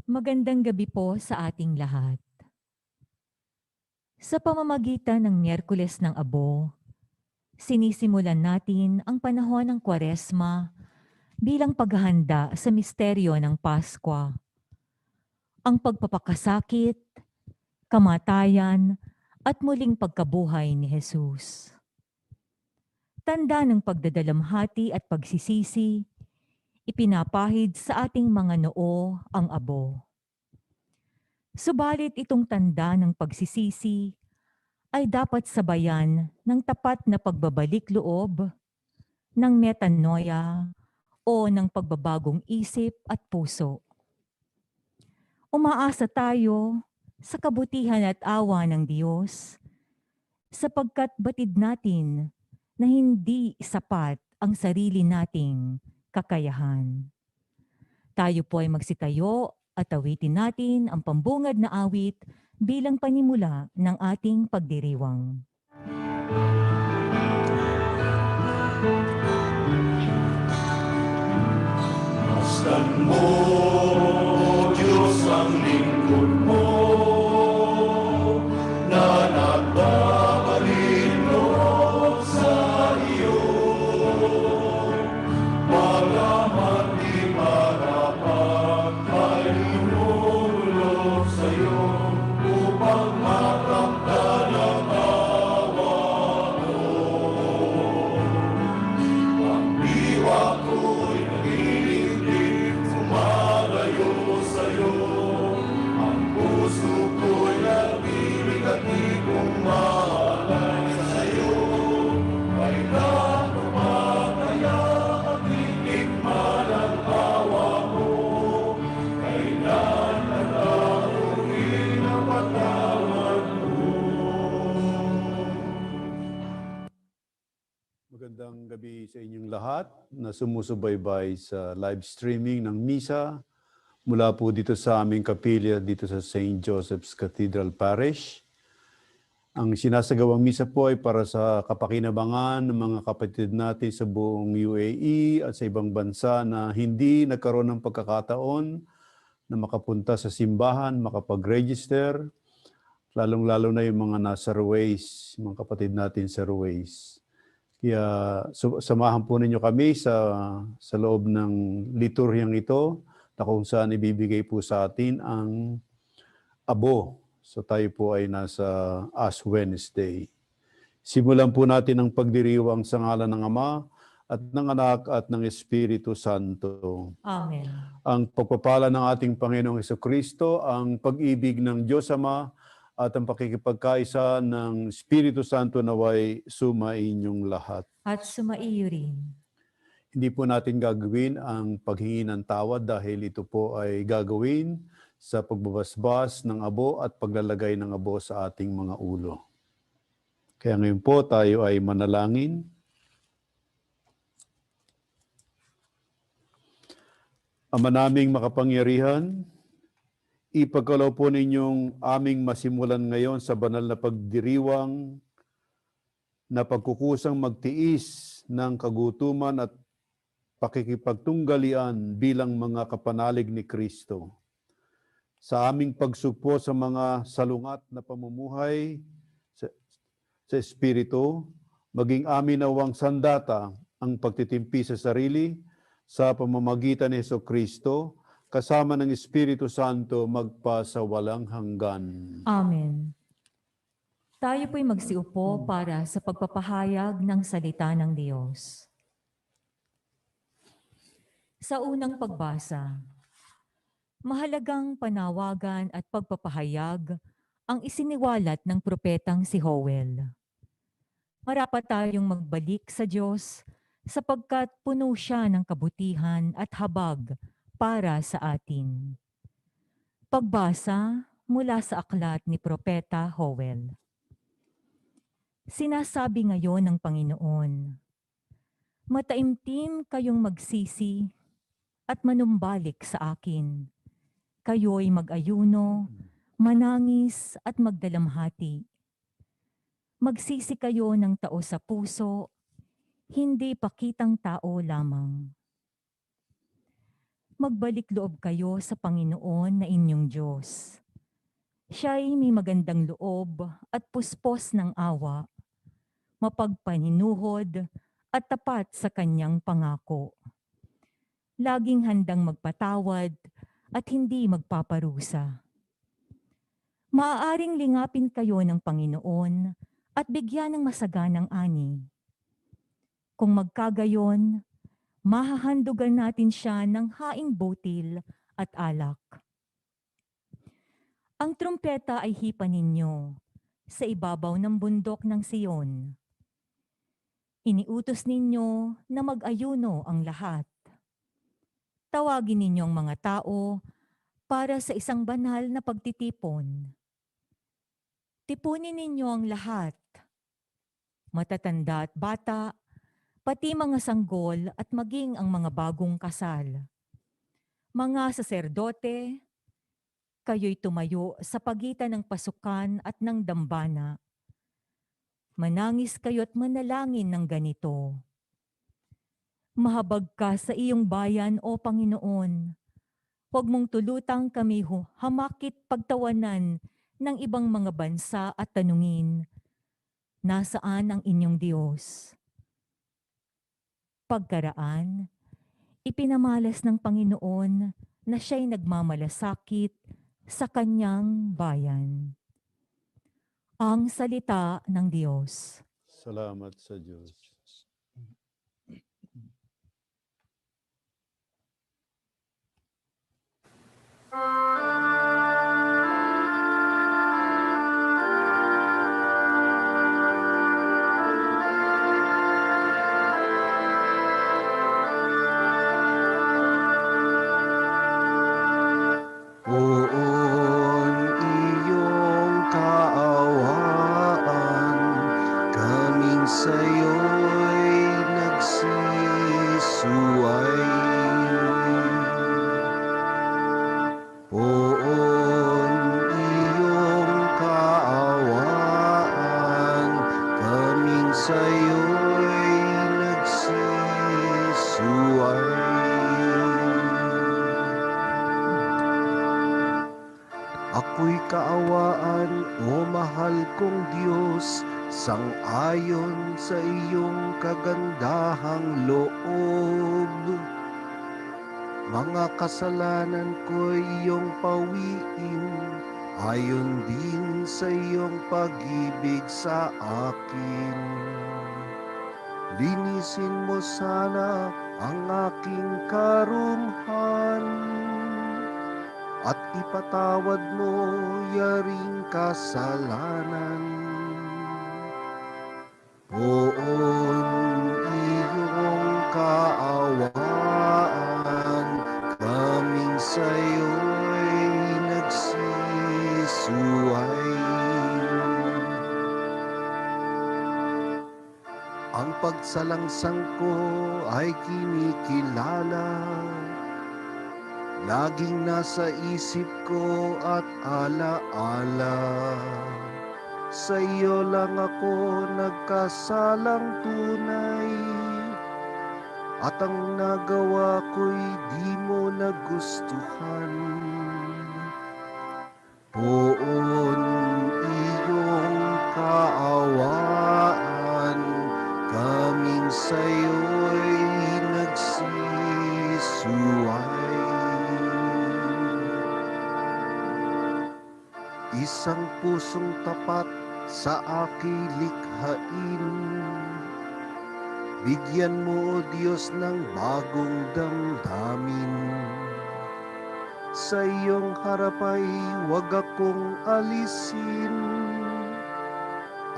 Magandang gabi po sa ating lahat. Sa pamamagitan ng Miyerkules ng Abo, sinisimulan natin ang panahon ng Kwaresma bilang paghahanda sa misteryo ng Paskwa, ang pagpapakasakit, kamatayan, at muling pagkabuhay ni Jesus. Tanda ng pagdadalamhati at pagsisisi, ipinapahid sa ating mga noo ang abo. Subalit itong tanda ng pagsisisi ay dapat sabayan ng tapat na pagbabalik loob, ng metanoia o ng pagbabagong isip at puso. Umaasa tayo sa kabutihan at awa ng Diyos sapagkat batid natin na hindi sapat ang sarili nating kakayahan. Tayo po ay magsitayo at awitin natin ang pambungad na awit bilang panimula ng ating pagdiriwang. Masdan mo, Diyos, ang lingkod mo, na nagbabalin loob sa iyo. Malaman di marapat ay lumulog sa iyo, upang makamtan ang awa mo. Ang diwa ko'y nagiliglig, sumalayo sa'yo. Ang puso ko'y nag-ibig at di kong mahalay sa'yo. Kailan umataya at itikman ang awa mo? Kailan nalaungin ang patawad mo? Magandang gabi sa inyong lahat na sumusubaybay sa live streaming ng Misa mula po dito sa aming kapilya dito sa St. Joseph's Cathedral Parish. Ang sinasagawang misa po ay para sa kapakinabangan ng mga kapatid natin sa buong UAE at sa ibang bansa na hindi nagkaroon ng pagkakataon na makapunta sa simbahan, makapag-register, lalong-lalo na yung mga nasa Ruways, mga kapatid natin sa Ruways. Kaya samahan po ninyo kami sa loob ng liturhiyang ito na kung saan ibibigay po sa atin ang abo. So tayo po ay nasa Ash Wednesday. Simulan po natin ang pagdiriwang sa ngalan ng Ama at ng Anak at ng Espiritu Santo. Amen. Ang pagpapala ng ating Panginoong Hesukristo, ang pag-ibig ng Diyos Ama at ang pakikipagkaisa ng Espiritu Santo naway sumainyong lahat. At sumaiyo rin. Hindi po natin gagawin ang paghingi ng tawad dahil ito po ay gagawin sa pagbabasbas ng abo at paglalagay ng abo sa ating mga ulo. Kaya ngayon po tayo ay manalangin. Ama naming makapangyarihan, ipagkaloob po ninyong aming masimulan ngayon sa banal na pagdiriwang na pagkukusang magtiis ng kagutuman at pakikipagtunggalian bilang mga kapanalig ni Kristo. Sa aming pagsugpo sa mga salungat na pamumuhay sa Espiritu, maging amin nawang sandata ang pagtitimpi sa sarili sa pamamagitan ni Jesucristo, kasama ng Espiritu Santo magpa sa walang hanggan. Amen. Tayo po'y magsiupo para sa pagpapahayag ng salita ng Diyos. Sa unang pagbasa, mahalagang panawagan at pagpapahayag ang isiniwalat ng propetang si Joel. Marapat tayong magbalik sa Diyos sapagkat puno siya ng kabutihan at habag para sa atin. Pagbasa mula sa aklat ni Propeta Joel. Sinasabi ngayon ng Panginoon, mataimtim kayong magsisi at manumbalik sa akin. Kayo'y mag-ayuno, manangis at magdalamhati. Magsisi kayo ng tao sa puso, hindi pakitang tao lamang. magbalik loob kayo sa Panginoon na inyong Diyos. Siya'y may magandang loob at puspos ng awa, mapagpaninuhod at tapat sa kanyang pangako. Laging handang magpatawad at hindi magpaparusa. Maaaring lingapin kayo ng Panginoon at bigyan ng masaganang ani. Kung magkagayon, mahahandugan natin siya ng haing butil at alak. Ang trumpeta ay hipa ninyo sa ibabaw ng bundok ng Siyon. Iniutos ninyo na mag-ayuno ang lahat. Tawagin ninyong mga tao para sa isang banal na pagtitipon. Tipunin ninyo ang lahat, matatanda at bata, pati mga sanggol at maging ang mga bagong kasal. Mga saserdote, kayo'y tumayo sa pagitan ng pasukan at ng dambana. Manangis kayo't manalangin ng ganito. Mahabag ka sa iyong bayan, O Panginoon. Huwag mong tulutang kami hamakit pagtawanan ng ibang mga bansa at tanungin, nasaan ang inyong Diyos? Pagkaraan, ipinamalas ng Panginoon na siya'y nagmamalasakit sa kanyang bayan. Ang salita ng Diyos. Salamat sa Diyos. Poon iyong kaawaan, kaming sa'yo'y nagsisuway. Poon iyong kaawaan, kaming sa'yo'y nagsisuway. Ako'y kaawaan, o mahal kong Diyos, sang-ayon sa iyong kagandahang loob. Mga kasalanan ko'y iyong pawiin, ayon din sa iyong pag-ibig sa akin. Linisin mo sana ang aking karumhan, at ipatawad mo yaring kasalanan. Poon iyong kaawaan, kaming sa'yo'y nagsisuway. Ang pagsalangsang ko ay kinikilala, laging nasa isip ko at alaala. Sa iyo lang ako nagkasalang tunay, at ang nagawa ko'y di mo nagustuhan. Poon iyong kaawaan, kaming sa'yo'y nagsisuway. Isang pusong tapat sa aking likhain, bigyan mo, O Diyos, ng bagong damdamin. Sa iyong harap ay huwag akong alisin,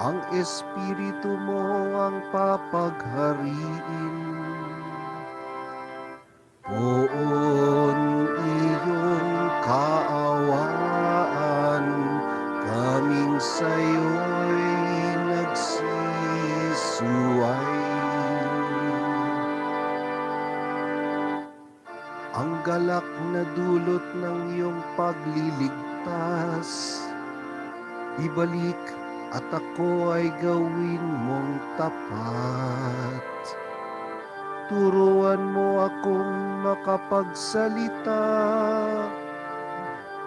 ang Espiritu mo ang papaghariin. Poon iyong kaawaan, kaming sa'yo'y nagsisuway. Ang galak na dulot ng iyong pagliligtas, ibalik at ako ay gawin mong tapat. Turuan mo akong makapagsalita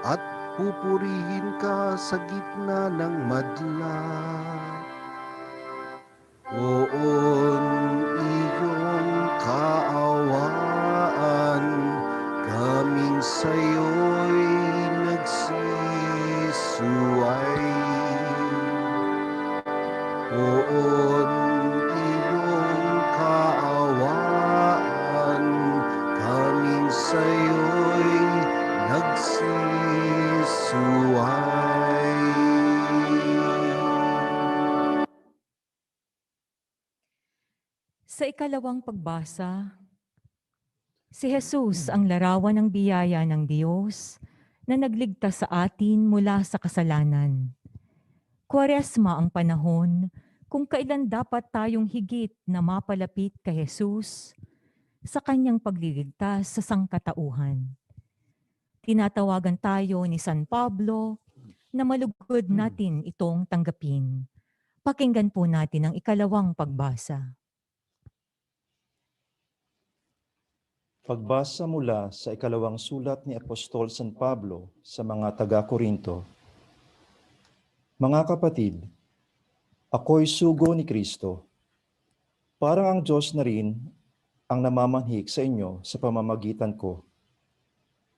at pupurihin ka sa gitna ng madla. Oon iyong kaawaan, kaming sa'yo'y nagsisuway. Oon iyong kaawaan, kaming sa'yo'y nagsisuway. Sa ikalawang pagbasa, si Jesus ang larawan ng biyaya ng Diyos na nagligtas sa atin mula sa kasalanan. Kwaresma ang panahon kung kailan dapat tayong higit na mapalapit kay Jesus sa kanyang pagliligtas sa sangkatauhan. Tinatawagan tayo ni San Pablo na malugod natin itong tanggapin. Pakinggan po natin ang ikalawang pagbasa. Pagbasa mula sa ikalawang sulat ni Apostol San Pablo sa mga taga-Korinto. Mga kapatid, ako'y sugo ni Kristo. Parang ang Diyos na rin ang namamanhik sa inyo sa pamamagitan ko.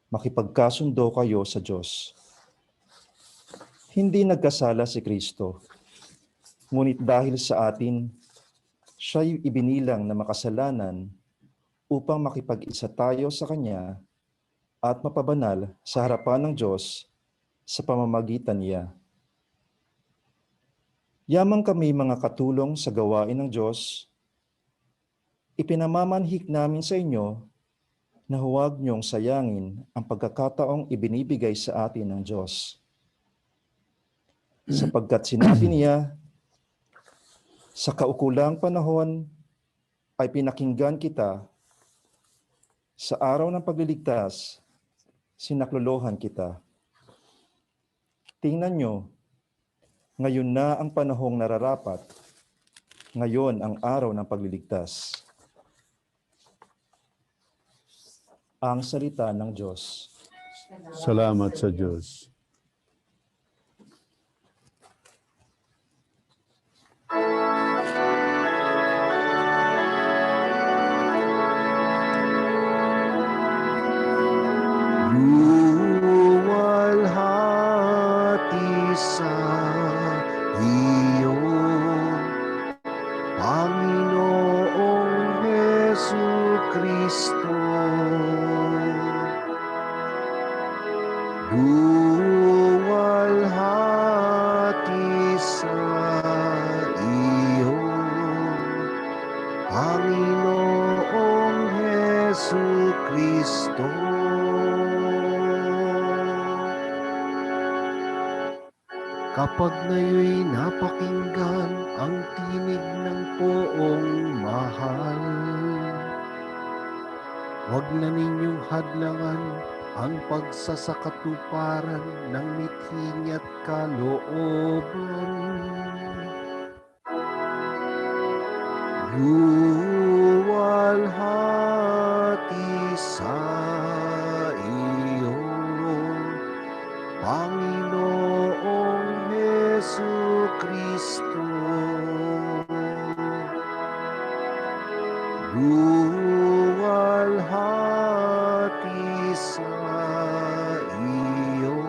Makipagkasundo kayo sa Diyos. Hindi nagkasala si Kristo, ngunit dahil sa atin, siya'y ibinilang na makasalanan upang makipag-isa tayo sa Kanya at mapabanal sa harapan ng Diyos sa pamamagitan niya. Yamang kami mga katulong sa gawain ng Diyos, ipinamamanhik namin sa inyo na huwag niyong sayangin ang pagkakataong ibinibigay sa atin ng Diyos. Sapagkat sinabi niya, sa kaukulang panahon ay pinakinggan kita. Sa araw ng pagliligtas, sinaklolohan kita. Tingnan nyo, ngayon na ang panahong nararapat. Ngayon ang araw ng pagliligtas. Ang salita ng Diyos. Salamat sa Diyos. Luwalhati sa iyo, Panginoong Jesucristo. Luwalhati sa iyo, Panginoong Jesucristo. Kapag ngayo'y napakinggan ang tinig ng poong mahal, huwag na ninyong hadlangan ang pagsasakatuparan ng mithi niya't kalooban. Luwalhati sa iyo, Panginoong Jesucristo. Luwalhati sa iyo,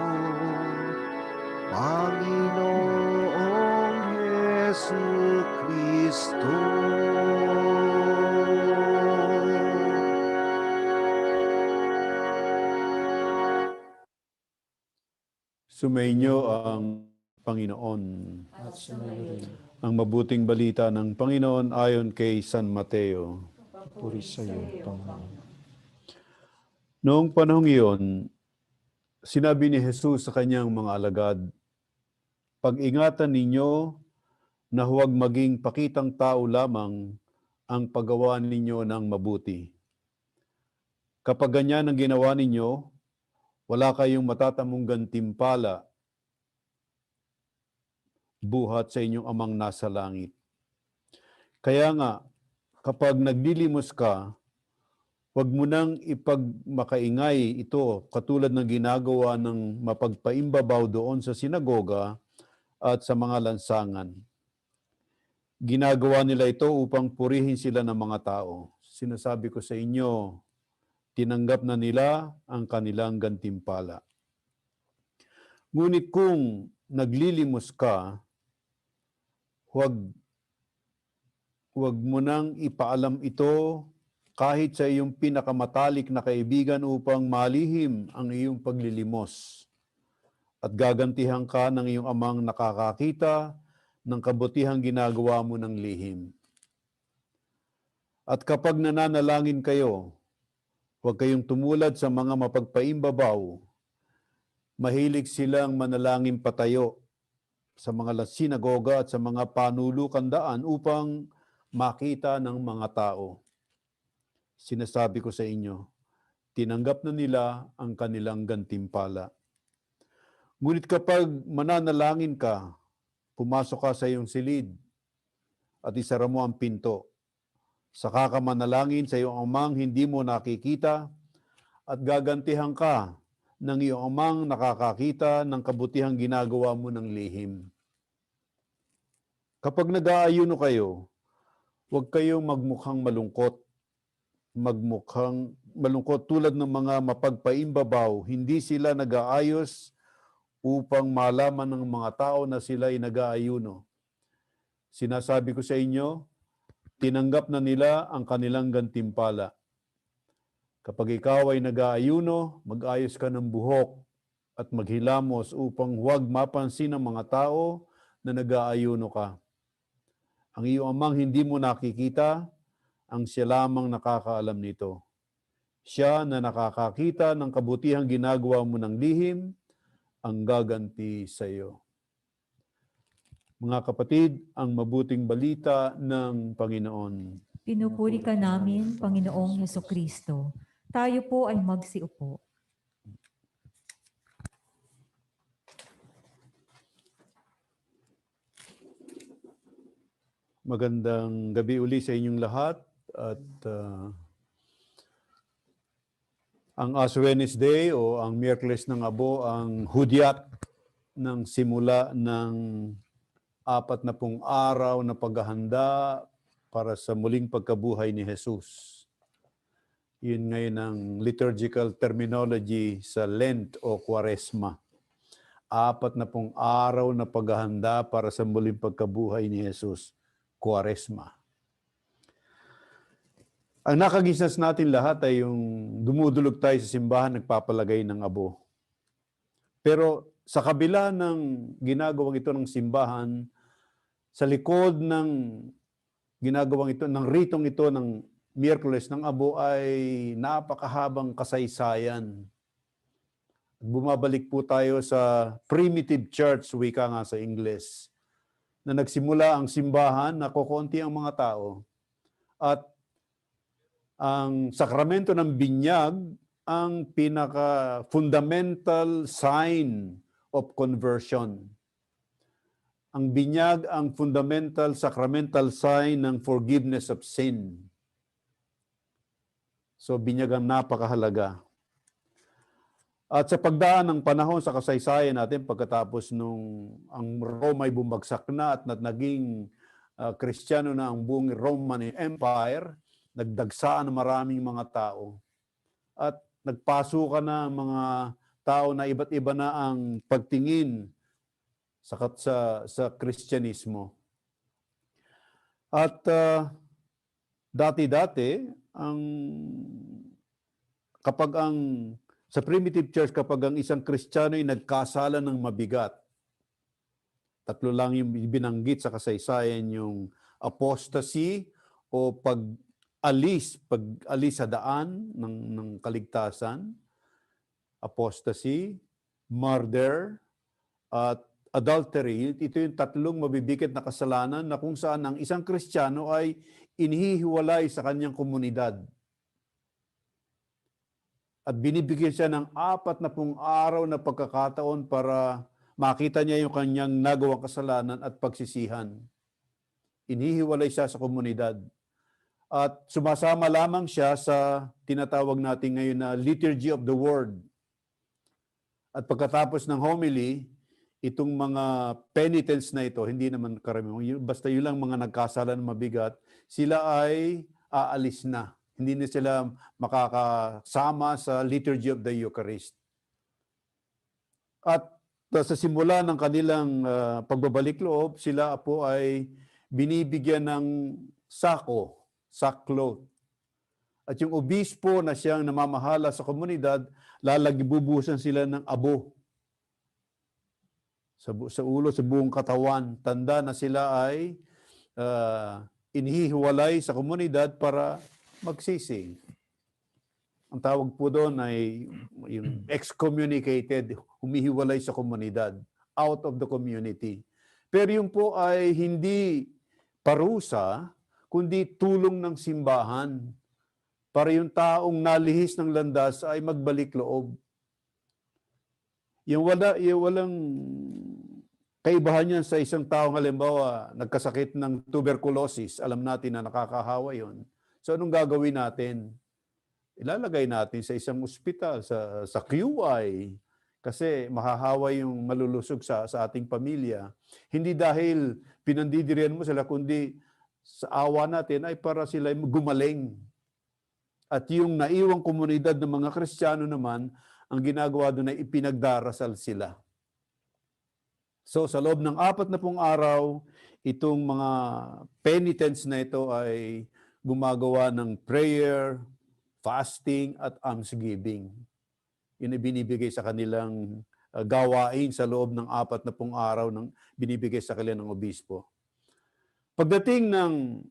Panginoong Jesucristo. Sumainyo ang Panginoon. At sumayo rin, Ang mabuting balita ng Panginoon ayon kay San Mateo. puri sa iyo, Panginoon. Noong panahong iyon, sinabi ni Jesus sa kanyang mga alagad, pag-ingatan ninyo na huwag maging pakitang tao lamang ang paggawa ninyo ng mabuti. Kapag ganyan ang ginawa ninyo, wala kayong matatamong gantimpala buhat sa inyong amang nasa langit. Kaya nga, kapag naglilimos ka, huwag mo nang ipagmakaingay ito katulad ng ginagawa ng mapagpaimbabaw doon sa sinagoga at sa mga lansangan. Ginagawa nila ito upang purihin sila ng mga tao. Sinasabi ko sa inyo, tinanggap na nila ang kanilang gantimpala. Ngunit kung naglilimos ka, huwag mo nang ipaalam ito kahit sa iyong pinakamatalik na kaibigan upang malihim ang iyong paglilimos. At gagantihan ka ng iyong amang nakakakita ng kabutihang ginagawa mo ng lihim. At kapag nananalangin kayo, huwag kayong tumulad sa mga mapagpaimbabaw. Mahilig silang manalangin patayo sa mga sinagoga at sa mga panulukandaan upang makita ng mga tao. Sinasabi ko sa inyo, tinanggap na nila ang kanilang gantimpala. Ngunit kapag mananalangin ka, pumasok ka sa iyong silid at isara mo ang pinto. Saka ka manalangin sa iyong amang hindi mo nakikita at gagantihan ka ng iyong amang nakakakita ng kabutihang ginagawa mo ng lihim. Kapag nag-aayuno kayo, huwag kayong magmukhang malungkot. Magmukhang malungkot tulad ng mga mapagpaimbabaw. Hindi sila nag-aayos upang malaman ng mga tao na sila ay nag-aayuno. Sinasabi ko sa inyo, tinanggap na nila ang kanilang gantimpala. Kapag ikaw ay nag-aayuno, mag-ayos ka ng buhok at maghilamos upang huwag mapansin ng mga tao na nag-aayuno ka. Ang iyong amang hindi mo nakikita, ang siya lamang nakakaalam nito. Siya na nakakakita ng kabutihang ginagawa mo ng lihim, ang gaganti sa iyo. Mga kapatid, ang mabuting balita ng Panginoon. Pinupuri ka namin, Panginoong Hesukristo. Tayo po ay magsiupo. Magandang gabi uli sa inyong lahat at ang Ash Wednesday o ang Miyerkules ng Abo ang hudyat ng simula ng 40 araw na paghahanda para sa muling pagkabuhay ni Jesus. Yun ngayon ang liturgical terminology sa Lent o Quaresma. 40 araw na paghahanda para sa muling pagkabuhay ni Jesus. Quaresma. Ang nakagisnas natin lahat ay yung dumudulog tayo sa simbahan, nagpapalagay ng abo. Pero sa kabila ng ginagawang ito ng simbahan, sa likod ng ginagawang ito, ng ritong ito ng Miyerkules ng Abo ay napakahabang kasaysayan. Bumabalik po tayo sa primitive church, wika nga sa Ingles, na nagsimula ang simbahan, nakukunti ang mga tao. At ang sakramento ng binyag ang pinaka-fundamental sign of conversion. Ang binyag ang fundamental sacramental sign ng forgiveness of sin. So binyag ang napakahalaga. At sa pagdaan ng panahon sa kasaysayan natin, pagkatapos nung ang Roma ay bumagsak na at naging Kristiyano na ang buong Roman Empire, nagdagsaan ng maraming mga tao. At nagpasukan na mga tao na iba't iba na ang pagtingin sa Kristyanismo. At dati-dati, sa primitive church, kapag ang isang Kristiyano ay nagkasala ng mabigat, 3 lang yung binanggit sa kasaysayan, yung apostasy o pag-alis sa daan ng kaligtasan, apostasy, murder, at adultery. Ito yung 3 mabibigit na kasalanan na kung saan ang isang Kristiyano ay inihiwalay sa kanyang komunidad. At binibigyan siya ng 40 araw na pagkakataon para makita niya yung kanyang nagawang kasalanan at pagsisihan. Inihiwalay siya sa komunidad. At sumasama lamang siya sa tinatawag natin ngayon na Liturgy of the Word. At pagkatapos ng homily, itong mga penitents na ito, hindi naman karamihan, basta yun lang mga nagkasala ng mabigat, sila ay aalis na. Hindi na sila makakasama sa Liturgy of the Eucharist. At sa simula ng kanilang pagbabalik loob, sila po ay binibigyan ng sackcloth. At yung obispo na siyang namamahala sa komunidad, bubusan sila ng abo sa ulo, sa buong katawan. Tanda na sila ay inihiwalay sa komunidad para magsisi. Ang tawag po doon ay yung excommunicated, humihiwalay sa komunidad, out of the community. Pero yung po ay hindi parusa, kundi tulong ng simbahan para yung taong nalihis ng landas ay magbalik loob. Yung walang kaibahan yan sa isang taong halimbawa nagkasakit ng tuberculosis, alam natin na nakakahawa yon. So anong gagawin natin? Ilalagay natin sa isang ospital, sa QI, kasi mahahawa yung malulusog sa ating pamilya. Hindi dahil pinandidirian mo sila, kundi sa awa natin ay para sila gumaling. At yung naiwang komunidad ng mga Kristiyano naman, ang ginagawa doon ay ipinagdarasal sila. So sa loob ng 40 araw, itong mga penitents na ito ay gumagawa ng prayer, fasting at almsgiving. Yun ay binibigay sa kanilang gawain sa loob ng 40 araw ng binibigay sa kanila ng obispo. Pagdating ng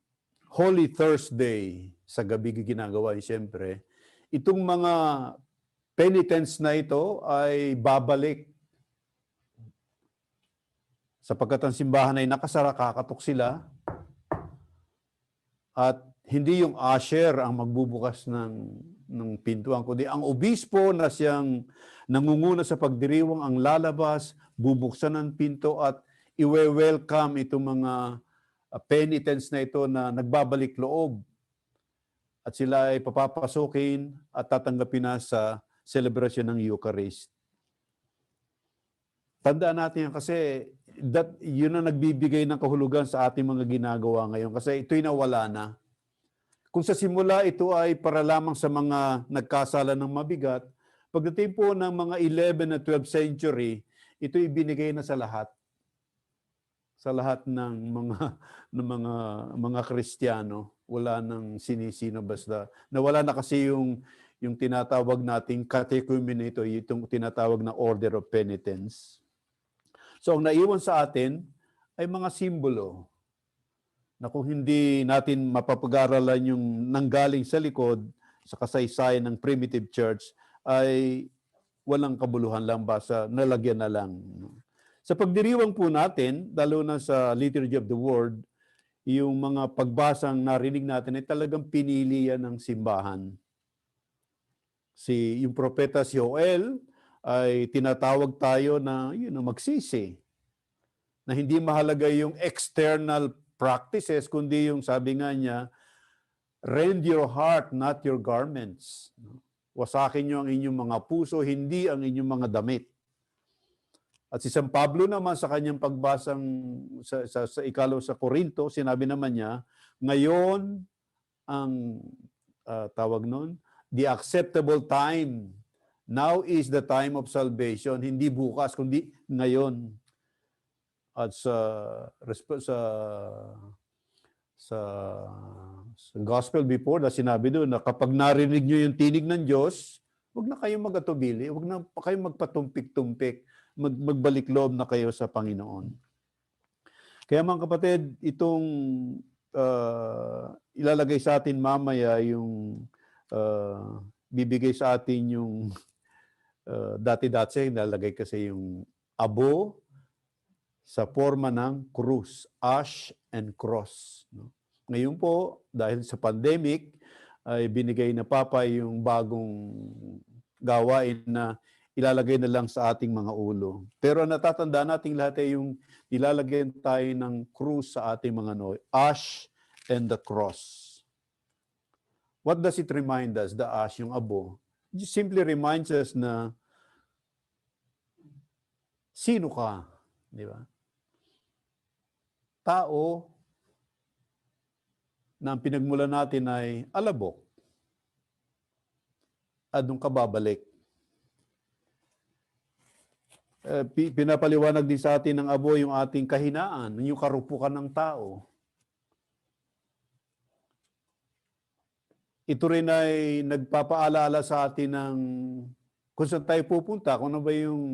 Holy Thursday, sa gabi ginagawa siyempre, itong mga penitents na ito ay babalik. Sapagkat ang simbahan ay nakasara, kakatok sila. At hindi yung usher ang magbubukas ng pintuan, kundi ang obispo na siyang nangunguna sa pagdiriwang ang lalabas, bubuksan ng pinto at iwe-welcome itong mga penitents na ito na nagbabalik loob. At sila ay papapasukin at tatanggapin na sa celebration ng Eucharist. Tandaan natin yan kasi yun ang nagbibigay ng kahulugan sa ating mga ginagawa ngayon kasi ito'y nawala na. Kung sa simula ito ay para lamang sa mga nagkasala ng mabigat, pagdating po ng mga 11 at 12th century, ito'y binigay na sa lahat. Sa lahat ng mga Kristiyano, wala nang sinisino basta. Nawala na kasi yung tinatawag nating catechumenate, itong tinatawag na order of penitence. So ang naiwan sa atin ay mga simbolo na kung hindi natin mapapag-aralan yung nanggaling sa likod sa kasaysayan ng primitive church ay walang kabuluhan lang, basta nalagyan na lang. Sa pagdiriwang po natin, lalo na sa Liturgy of the Word, yung mga pagbasang narinig natin ay talagang pinili yan ng simbahan. Yung propeta si Joel ay tinatawag tayo na magsisi. Na hindi mahalaga yung external practices, kundi yung sabi nga niya, rend your heart, not your garments. Wasakin niyo ang inyong mga puso, hindi ang inyong mga damit. At si San Pablo naman sa kanyang pagbasang sa ikalaw sa Korinto, sinabi naman niya, ngayon ang tawag nun, the acceptable time. Now is the time of salvation. Hindi bukas, kundi ngayon. At sa gospel before, na sinabi doon na kapag narinig nyo yung tinig ng Diyos, huwag na kayong mag-atubili, huwag na kayong magpatumpik-tumpik, magbalik loob na kayo sa Panginoon. Kaya mga kapatid, itong ilalagay sa atin mamaya yung bibigay sa atin yung dati-dati ilalagay kasi yung abo sa forma ng krus, ash and cross. Ngayon po, dahil sa pandemic, ay binigay na Papa yung bagong gawain na ilalagay na lang sa ating mga ulo. Pero natatandaan natin lahat ay yung ilalagay tayo ng krus sa ating mga ash and the cross. What does it remind us, the ash, yung abo? It simply reminds us na sino ka, di ba? Tao na ang pinagmula natin ay alabok. At nung ka babalik. Pinapaliwanag din sa atin ng abo yung ating kahinaan, yung karupukan ng tao. Ito rin ay nagpapaalaala sa atin ng kung saan tayo pupunta, kung ano ba yung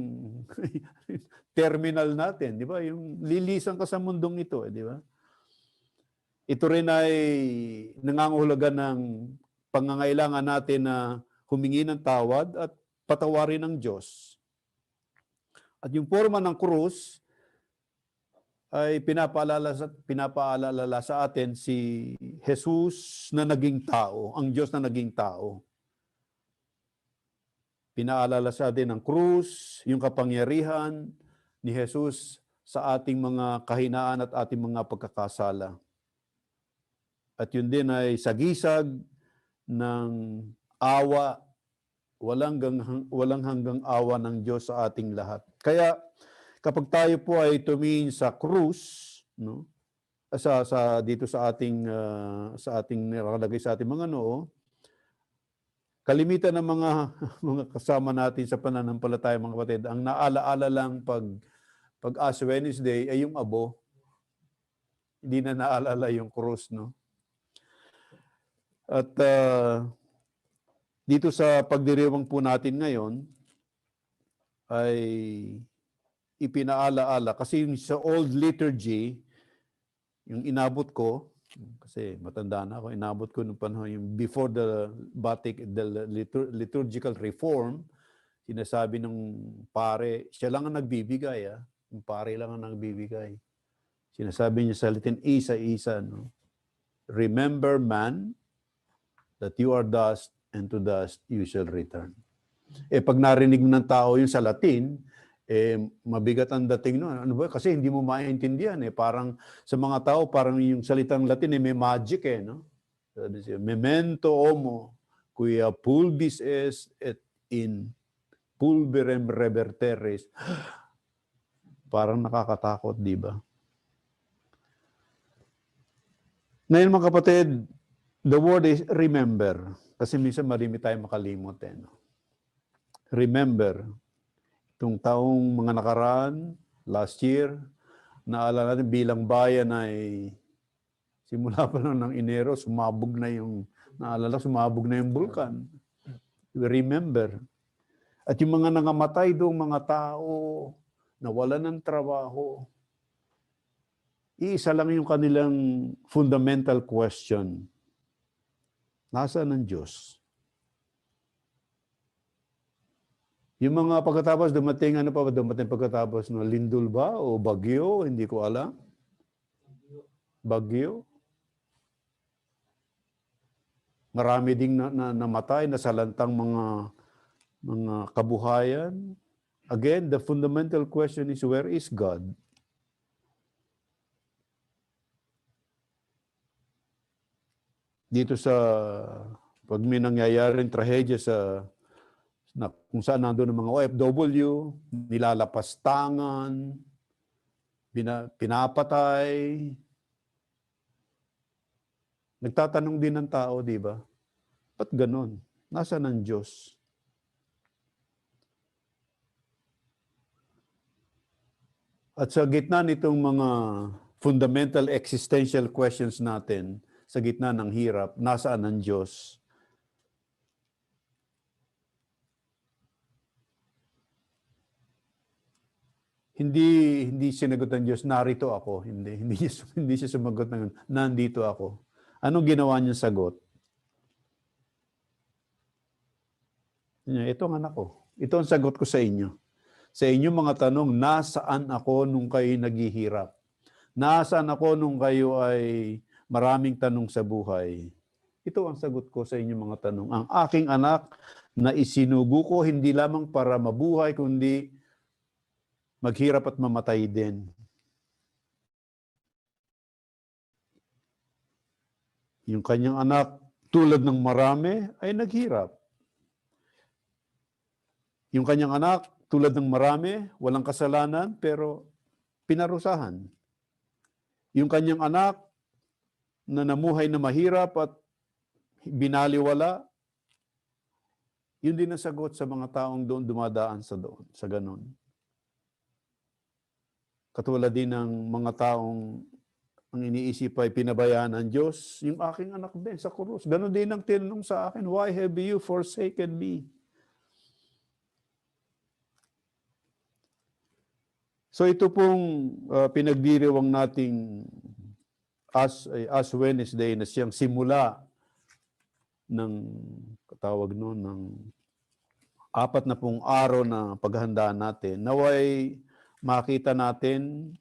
terminal natin, di ba? Yung lilisan ka sa mundong ito, di ba? Ito rin ay nangangahulugan ng pangangailangan natin na humingi ng tawad at patawarin ng Diyos. At yung forma ng krus ay pinapaalala sa atin si Jesus na naging tao, ang Diyos na naging tao. Pinaalala sa atin ang krus, yung kapangyarihan ni Jesus sa ating mga kahinaan at ating mga pagkakasala. At yun din ay sagisag ng awa, walang hanggang awa ng Diyos sa ating lahat. Kaya kapag tayo po ay tumingin sa krus, no? Dito sa ating nakalagay sa ating mga noo, kalimitan ng mga kasama natin sa pananampalataya, mga kapatid, ang naalaala lang pag Ash Wednesday ay yung abo. Hindi na naalala yung krus, no? At dito sa pagdiriwang po natin ngayon ay ipinaalaala kasi yung sa old liturgy, yung inabot ko, kasi matanda na ako, inabot ko nung panahon, yung before the liturgical reform, sinasabi ng pare, siya lang ang nagbibigay, yung pare lang ang nagbibigay. Sinasabi niya sa Latin, isa-isa, no? Remember, man, that you are dust, and to dust you shall return. Pag narinig ng tao yun sa Latin, mabigat ang dating nun. Ano ba? Kasi hindi mo maintindihan. Parang sa mga tao, parang yung salitang Latin may magic, no? Memento homo, quia pulvis est et in pulverem reverteres. Parang nakakatakot, di ba? Ngayon mga kapatid, the word is remember. Kasi minsan marami tayong makalimot. No? Remember, itong taong mga nakaraan, last year, naalala natin bilang bayan ay simula pa lang ng Enero, sumabog na yung bulkan. Remember. At yung mga nangamatay doong mga tao, nawalan ng trabaho, iisa lang yung kanilang fundamental question. Nasaan ang Diyos? Yung mga pagkatapos dumating pagkatapos no lindol ba o bagyo, hindi ko alam. Bagyo. Marami ding namatay, nasalantang mga kabuhayan. Again, the fundamental question is, where is God? Dito sa pag may nangyayaring trahedya kung saan nandun ang mga OFW, nilalapastangan, pinapatay. Nagtatanong din ng tao, di ba? Ba't ganun? Nasaan ang Diyos? At sa gitna nitong mga fundamental existential questions natin, sa gitna ng hirap, nasaan ang Diyos? Hindi sinagot ng Diyos, narito ako. Hindi siya sumagot ng, nandito ako. Anong ginawa niyang sagot? Ito ang anak ko. Ito ang sagot ko sa inyo. Sa inyong mga tanong, nasaan ako nung kayo naghihirap? Nasaan ako nung kayo ay maraming tanong sa buhay? Ito ang sagot ko sa inyong mga tanong. Ang aking anak na isinugo ko hindi lamang para mabuhay, kundi maghirap at mamatay din. Yung kanyang anak, tulad ng marami, ay naghirap. Yung kanyang anak, tulad ng marami, walang kasalanan, pero pinarusahan. Yung kanyang anak, na namuhay na mahirap at binaliwala, yun din ang sagot sa mga taong doon dumadaan sa ganon. Katulad din ng mga taong ang iniisip ay pinabayaan ng Diyos, yung aking anak din sa krus. Ganon din ang tinanong sa akin, why have you forsaken me? So ito pong pinagdiriwang nating Ash Wednesday na siyang simula ng katawag noon ng 40 araw na paghahandaan natin. Naway makita natin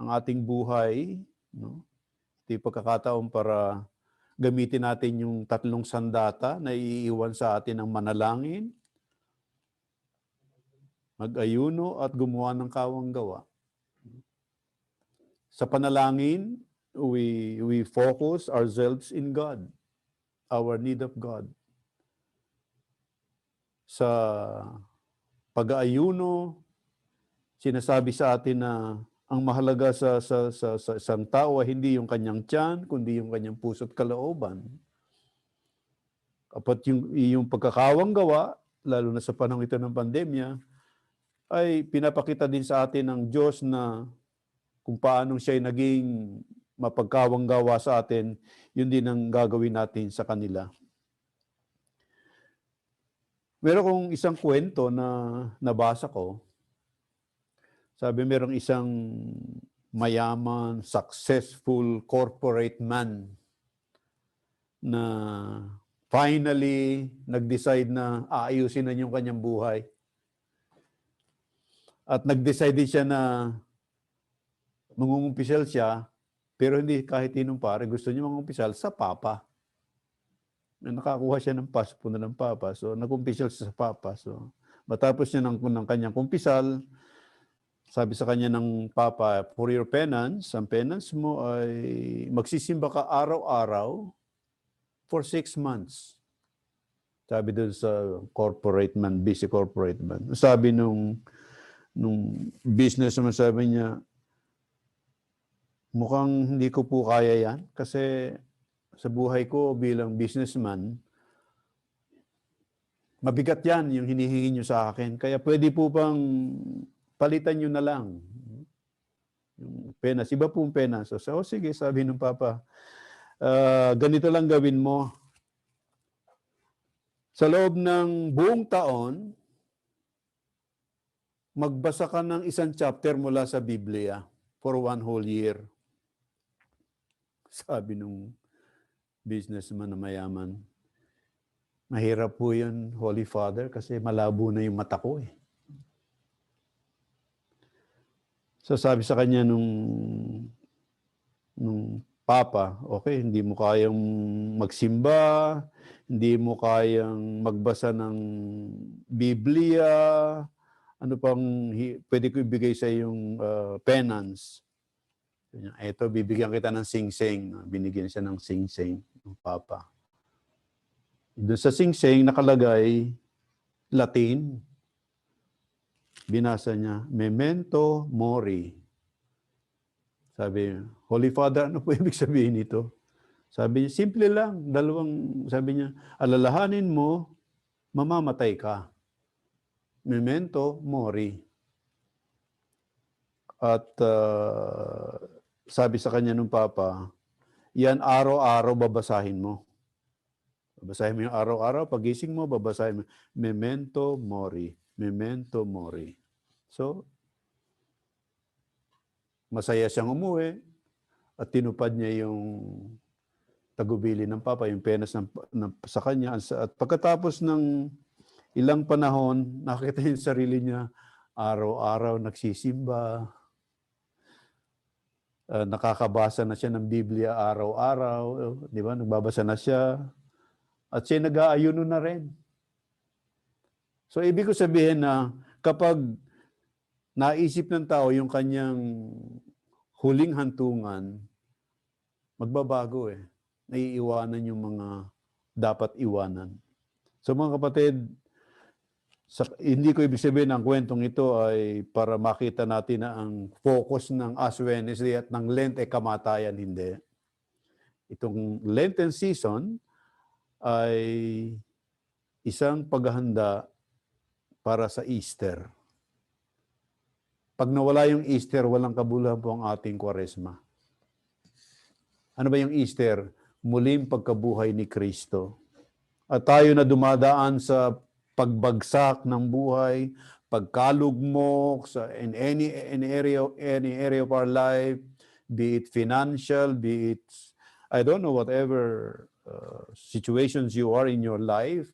ang ating buhay, no? Ito yung pagkakataon para gamitin natin yung 3 sandata na iiwan sa atin ng manalangin, mag-ayuno at gumawa ng kawang-gawa. Sa panalangin, we focus ourselves in God, our need of God. Sa pag-aayuno, sinasabi sa atin na ang mahalaga sa isang tao ay hindi yung kanyang tiyan, kundi yung kanyang puso't kalooban. Kapat yung pagkakawang gawa, lalo na sa panahon ito ng pandemya, ay pinapakita din sa atin ng Diyos na kung paano siya naging mapagkawang gawa sa atin, yun din ang gagawin natin sa kanila. Meron kong isang kwento na nabasa ko. Sabi merong isang mayaman, successful corporate man na finally nag-decide na aayusin na yung kanyang buhay. At nag-decide din siya na mangungumpisal siya, pero hindi kahit inong pare, gusto niya mangumpisal sa Papa. Nakakuha siya ng passport na ng Papa, so nagkumpisal siya sa Papa. So, matapos niya ng kanyang kumpisal, sabi sa kanya ng Papa, for your penance, ang penance mo ay magsisimba ka araw-araw for 6 months. Sabi doon sa corporate man, busy corporate man. Sabi nung businessman, sabi niya, mukhang hindi ko po kaya yan kasi sa buhay ko bilang businessman, mabigat yan yung hinihingi nyo sa akin. Kaya pwede po bang palitan nyo na lang. Yung penas, iba pong penas. So, sige, sabi ng Papa, ganito lang gawin mo. Sa loob ng buong taon, magbasa ka ng 1 chapter mula sa Biblia for 1 whole year. Sabi nung businessman na mayaman, mahirap po yun, Holy Father, kasi malabo na yung mata ko eh. So sabi sa kanya nung Papa, okay, hindi mo kayang magsimba, hindi mo kayang magbasa ng Biblia, ano pang pwede ko ibigay sa yung penance. Ito, bibigyan kita ng sing-sing. Binigyan siya ng sing-sing ng Papa. Doon sa sing-sing nakalagay Latin. Binasa niya, memento mori. Sabi, Holy Father, ano po ibig sabihin nito? Sabi niya, simple lang. Sabi niya, alalahanin mo, mamamatay ka. Memento mori. At sabi sa kanya ng Papa, yan araw-araw babasahin mo. Babasahin mo yung araw-araw, pagising mo, babasahin mo, memento mori, memento mori. So, masaya siyang umuwi at tinupad niya yung tagubili ng Papa, yung penas sa kanya. At pagkatapos ng ilang panahon, nakita niya yung sarili niya, araw-araw nagsisimba, nakakabasa na siya ng Biblia araw-araw, di ba? Nagbabasa na siya. At siya nag-aayuno na rin. So, ibig ko sabihin na kapag naisip ng tao yung kanyang huling hantungan, magbabago eh. Naiiwanan yung mga dapat iwanan. So mga kapatid, hindi ko ibig sabihin ang kwentong ito ay para makita natin na ang focus ng Ash Wednesday at ng Lent ay kamatayan, hindi. Itong Lenten season ay isang paghahanda para sa Easter. Pag nawala yung Easter, walang kabuluhan po ang ating Kwaresma. Ano ba yung Easter? Muling pagkabuhay ni Kristo. At tayo na dumadaan sa pagbagsak ng buhay, pagkalugmok sa in any area of our life, be it financial, be it I don't know whatever situations you are in your life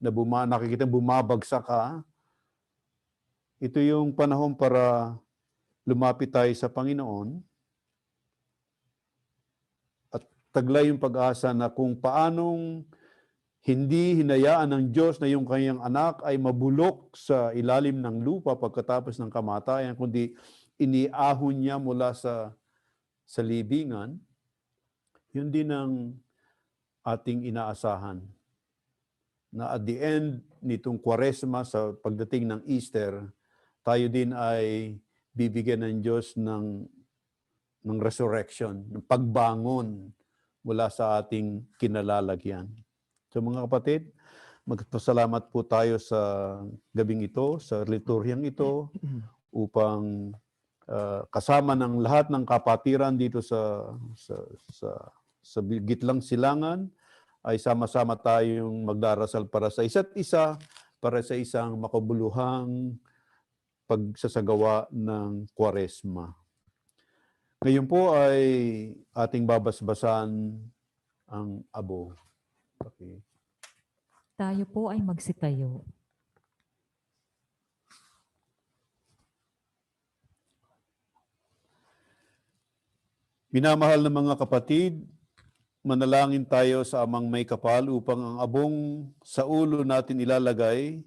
na nakikita bumabagsak ka. Ito yung panahon para lumapit tayo sa Panginoon at taglay yung pag-asa na kung paanong hindi hinayaan ng Diyos na yung kanyang anak ay mabulok sa ilalim ng lupa pagkatapos ng kamatayan, kundi iniahon niya mula sa libingan. Yun din ang ating inaasahan. Na at the end nitong Kwaresma sa pagdating ng Easter, tayo din ay bibigyan ng Diyos ng resurrection, ng pagbangon mula sa ating kinalalagyan. So mga kapatid, magpasalamat po tayo sa gabing ito, sa liturhiyang ito, upang kasama ng lahat ng kapatiran dito sa gitlang silangan, ay sama-sama tayong magdarasal para sa isa't isa, para sa isang makabuluhang pagsasagawa ng Kwaresma. Ngayon po ay ating babasbasan ang abo. Okay. Tayo po ay magsitayo. Minamahal na mga kapatid, manalangin tayo sa Amang May Kapal upang ang abong sa ulo natin ilalagay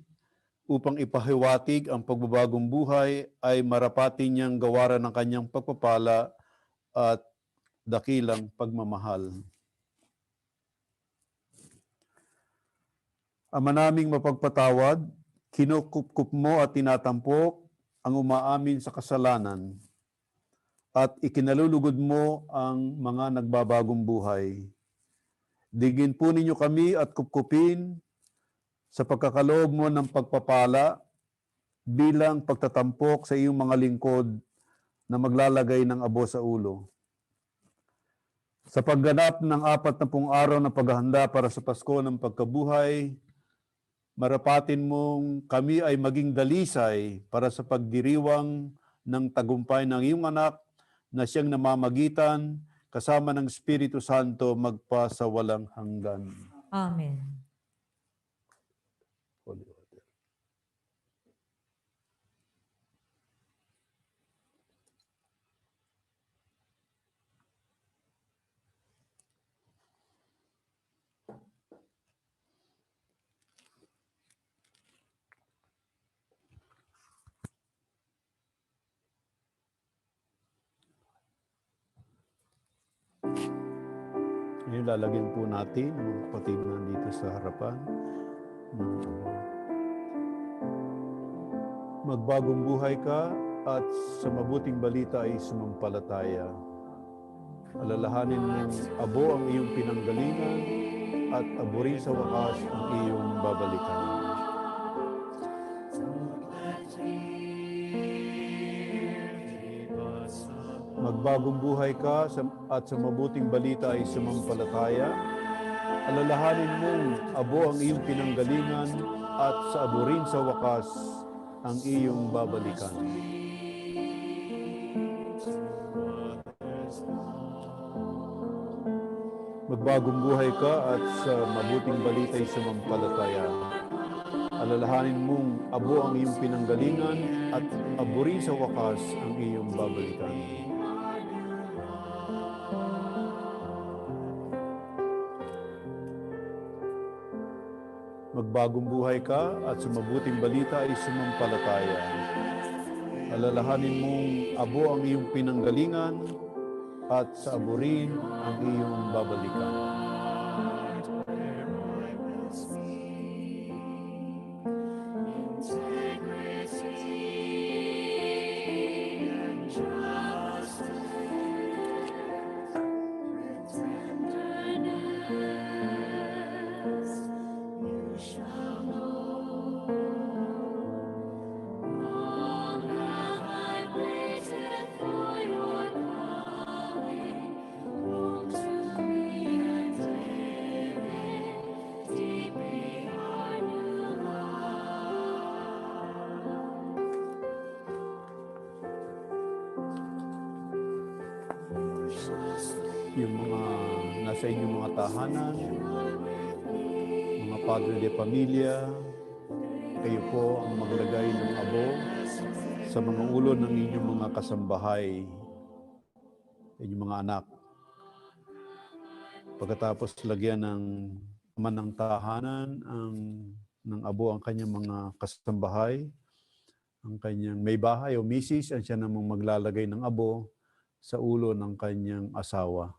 upang ipahiwatig ang pagbabagong buhay ay marapatin niyang gawaran ng kanyang pagpapala at dakilang pagmamahal. Ama naming mapagpatawad, kinukup mo at tinatampok ang umaamin sa kasalanan at ikinalulugod mo ang mga nagbabagong buhay. Digin po ninyo kami at kupkupin sa pagkakaloob mo ng pagpapala bilang pagtatampok sa iyong mga lingkod na maglalagay ng abo sa ulo. Sa pagganap ng 40 araw na paghahanda para sa Pasko ng Pagkabuhay, marapatin mong kami ay maging dalisay para sa pagdiriwang ng tagumpay ng iyong anak na siyang namamagitan kasama ng Espiritu Santo magpasawalang hanggan. Amen. Holy water. Ngayon lalagyan po natin ang mga kapatid na dito sa harapan. Magbagong buhay ka at sa mabuting balita ay sumampalataya. Alalahanin mong abo ang iyong pinanggalingan at abo rin sa wakas ang iyong babalikan. Magbagong buhay ka at sa mabuting balita ay sumampalataya. Alalahanin mong abo ang iyong pinanggalingan at sa abo rin sa wakas ang iyong babalikan. Magbagong buhay ka at sa mabuting balita ay sumampalataya. Alalahanin mong abo ang iyong pinanggalingan at abo rin sa wakas ang iyong babalikan. Magbagong buhay ka at sa mabuting balita ay sumampalataya. Alalahanin mong abo ang iyong pinanggalingan at sa abo rin ang iyong babalikan. yung mga nasa inyong mga tahanan, mga padre de pamilya, kayo po ang maglagay ng abo sa mga ulo ng inyong mga kasambahay, inyong mga anak. Pagkatapos lagyan ng ama ng tahanan ng abo ang kanyang mga kasambahay, ang kanyang may bahay o misis, ang siya namang maglalagay ng abo sa ulo ng kanyang asawa.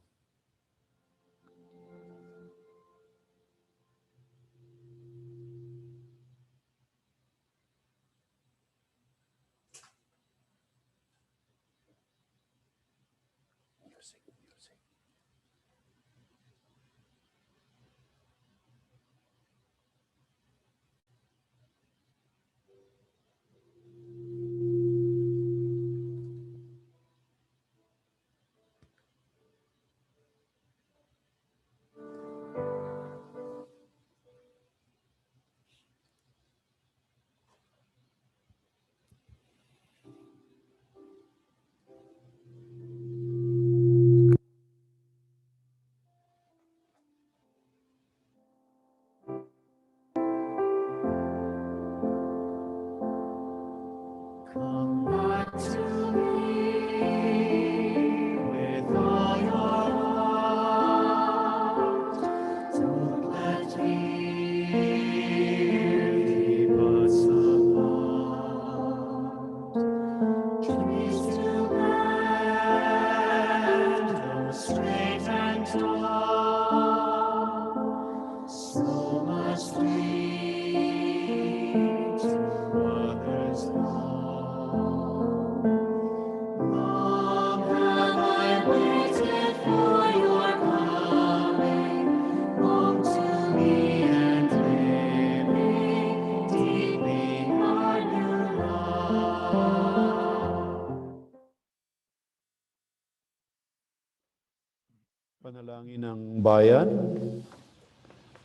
Panalangin ng bayan.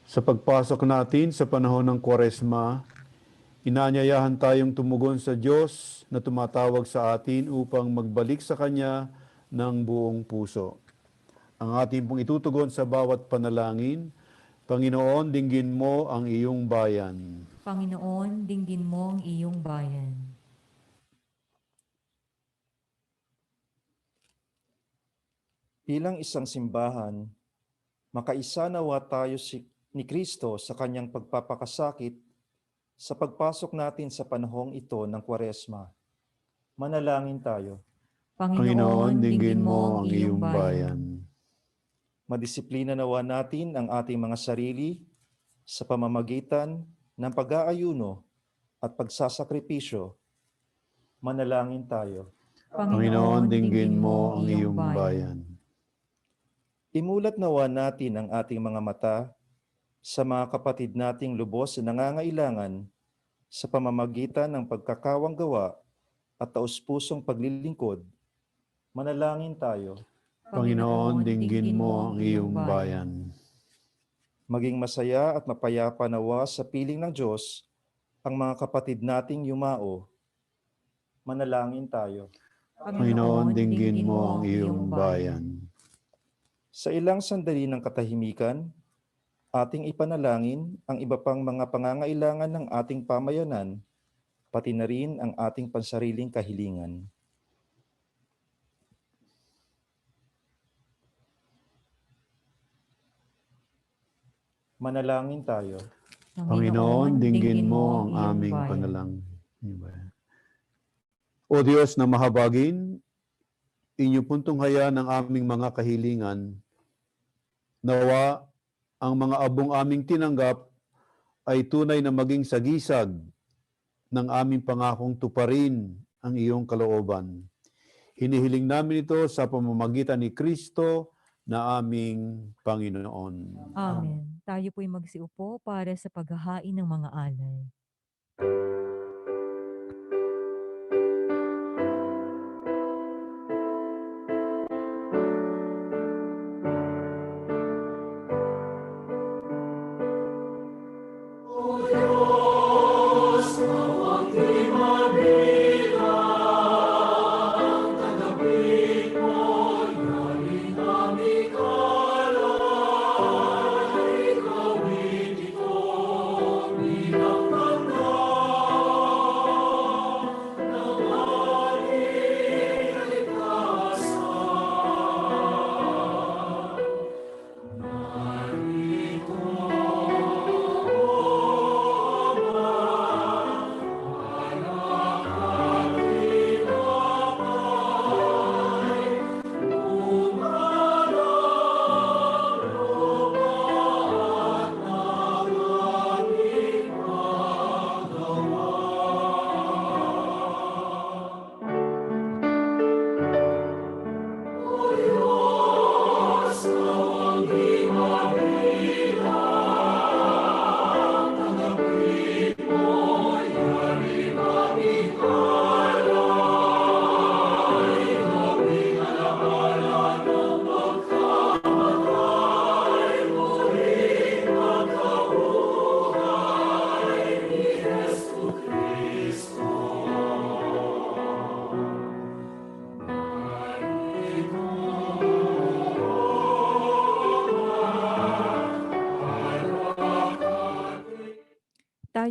Sa pagpasok natin sa panahon ng Kwaresma, inaanyayahan tayong tumugon sa Diyos na tumatawag sa atin upang magbalik sa Kanya ng buong puso. Ang ating pong itutugon sa bawat panalangin, Panginoon, dinggin mo ang iyong bayan. Panginoon, dinggin mo ang iyong bayan. Bilang isang simbahan, makaisa nawa tayo ni Kristo sa kanyang pagpapakasakit sa pagpasok natin sa panahong ito ng Kwaresma. Manalangin tayo. Panginoon, dinggin mo ang iyong bayan. Madisiplina nawa natin ang ating mga sarili sa pamamagitan ng pag-aayuno at pagsasakripisyo. Manalangin tayo. Panginoon, dinggin mo ang iyong bayan. Imulat nawa natin ang ating mga mata sa mga kapatid nating lubos na nangangailangan sa pamamagitan ng pagkakawang gawa at taus-pusong paglilingkod. Manalangin tayo. Panginoon, dinggin mo ang iyong bayan. Maging masaya at mapayapa nawa sa piling ng Diyos ang mga kapatid nating yumao. Manalangin tayo. Panginoon, dinggin mo ang iyong bayan. Sa ilang sandali ng katahimikan, ating ipanalangin ang iba pang mga pangangailangan ng ating pamayanan, pati na rin ang ating pansariling kahilingan. Manalangin tayo. Panginoon, dinggin mo ang aming panalangin. O Diyos na mahabagin, inyo pong tunghayan ang aming mga kahilingan. Nawa ang mga abong aming tinanggap ay tunay na maging sagisag ng aming pangakong tuparin ang iyong kalooban. Hinihiling namin ito sa pamamagitan ni Kristo na aming Panginoon. Amen. Tayo po'y magsiupo para sa paghahain ng mga alay.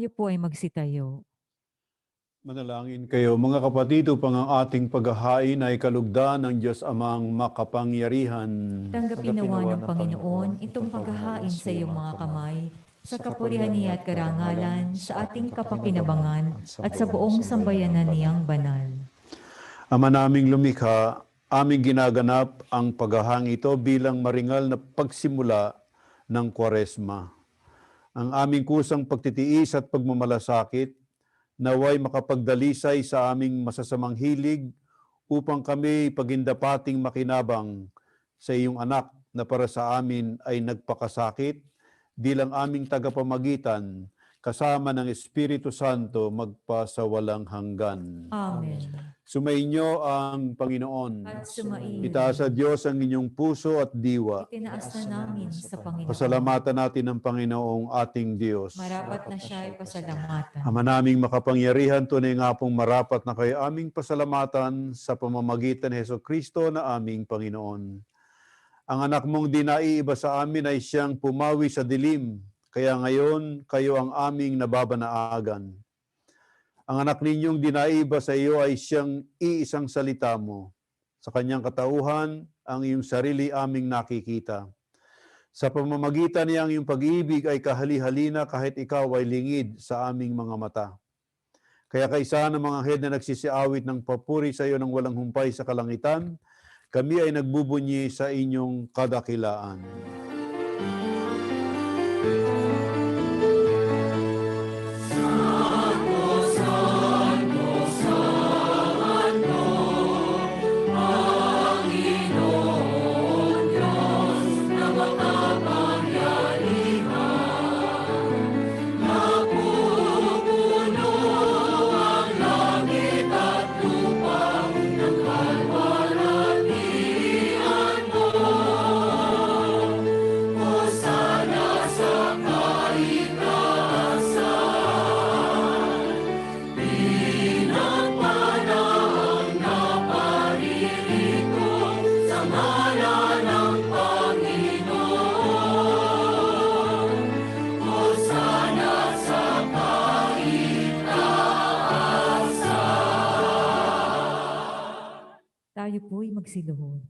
Tayo po ay magsitayo. Manalangin kayo, mga kapatid, upang ang ating paghahain ay kalugdan ng Diyos Amang makapangyarihan. Tanggapin nawa ng Panginoon itong paghahain sa iyong mga kamay, sa kapurihan niya at karangalan, sa ating kapakinabangan, at sa buong sambayanan niyang banal. Ama naming lumikha, aming ginaganap ang paghahang ito bilang maringal na pagsimula ng Kwaresma. Ang aming kusang pagtitiis at pagmamalasakit, naway makapagdalisay sa aming masasamang hilig upang kami pagindapating makinabang sa iyong anak na para sa amin ay nagpakasakit bilang aming tagapamagitan kasama ng Espiritu Santo magpasawalang hanggan. Amen. Sumainyo ang Panginoon. At sumainyo. Itaas sa Diyos ang inyong puso at diwa. Itinaas na namin sa Panginoon. Pasalamatan natin ang Panginoong ating Diyos. Marapat na siya ay pasalamatan. Ama naming makapangyarihan, tunay nga pong marapat na kayo aming pasalamatan sa pamamagitan ni Hesukristo na aming Panginoon. Ang anak mong di naiiba sa amin ay siyang pumawi sa dilim, kaya ngayon kayo ang aming nababanaagan. Ang anak ninyong di naiiba sa iyo ay siyang iisang salita mo. Sa kanyang katauhan, ang iyong sarili aming nakikita. Sa pamamagitan niya ang iyong pag-ibig ay kahali-halina kahit ikaw ay lingid sa aming mga mata. Kaya kaisa ng mga anghel na nagsisiawit ng papuri sa iyo ng walang humpay sa kalangitan, kami ay nagbubunyi sa inyong kadakilaan. Tayo po'y magsiluhod.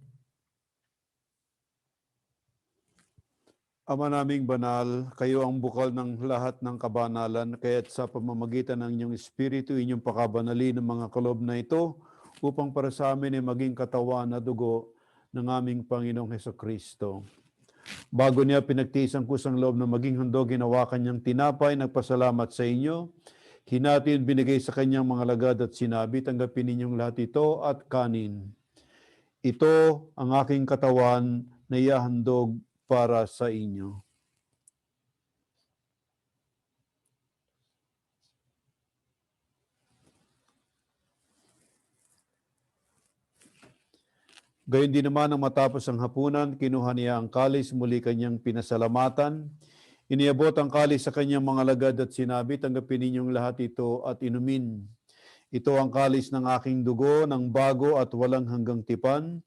Ama naming banal, kayo ang bukal ng lahat ng kabanalan, kaya't sa pamamagitan ng inyong Espiritu, inyong pakabanalin ng mga kalob na ito, upang para sa amin ay maging katawan na dugo ng aming Panginoong Hesukristo. Bago niya pinagtiis ang kusang loob na maging handog, hinawakan niyang tinapay, nagpasalamat sa inyo, hinatin binigay sa kanyang mga lagad at sinabi, tanggapin ninyong lahat ito at kanin. Ito ang aking katawan na ihahandog para sa inyo. Gayon din naman nang matapos ang hapunan, kinuha niya ang kalis, muli kanyang pinasalamatan. Iniabot ang kalis sa kanyang mga lagad at sinabi, tanggapin ninyong lahat ito at inumin. Ito ang kalis ng aking dugo, ng bago at walang hanggang tipan.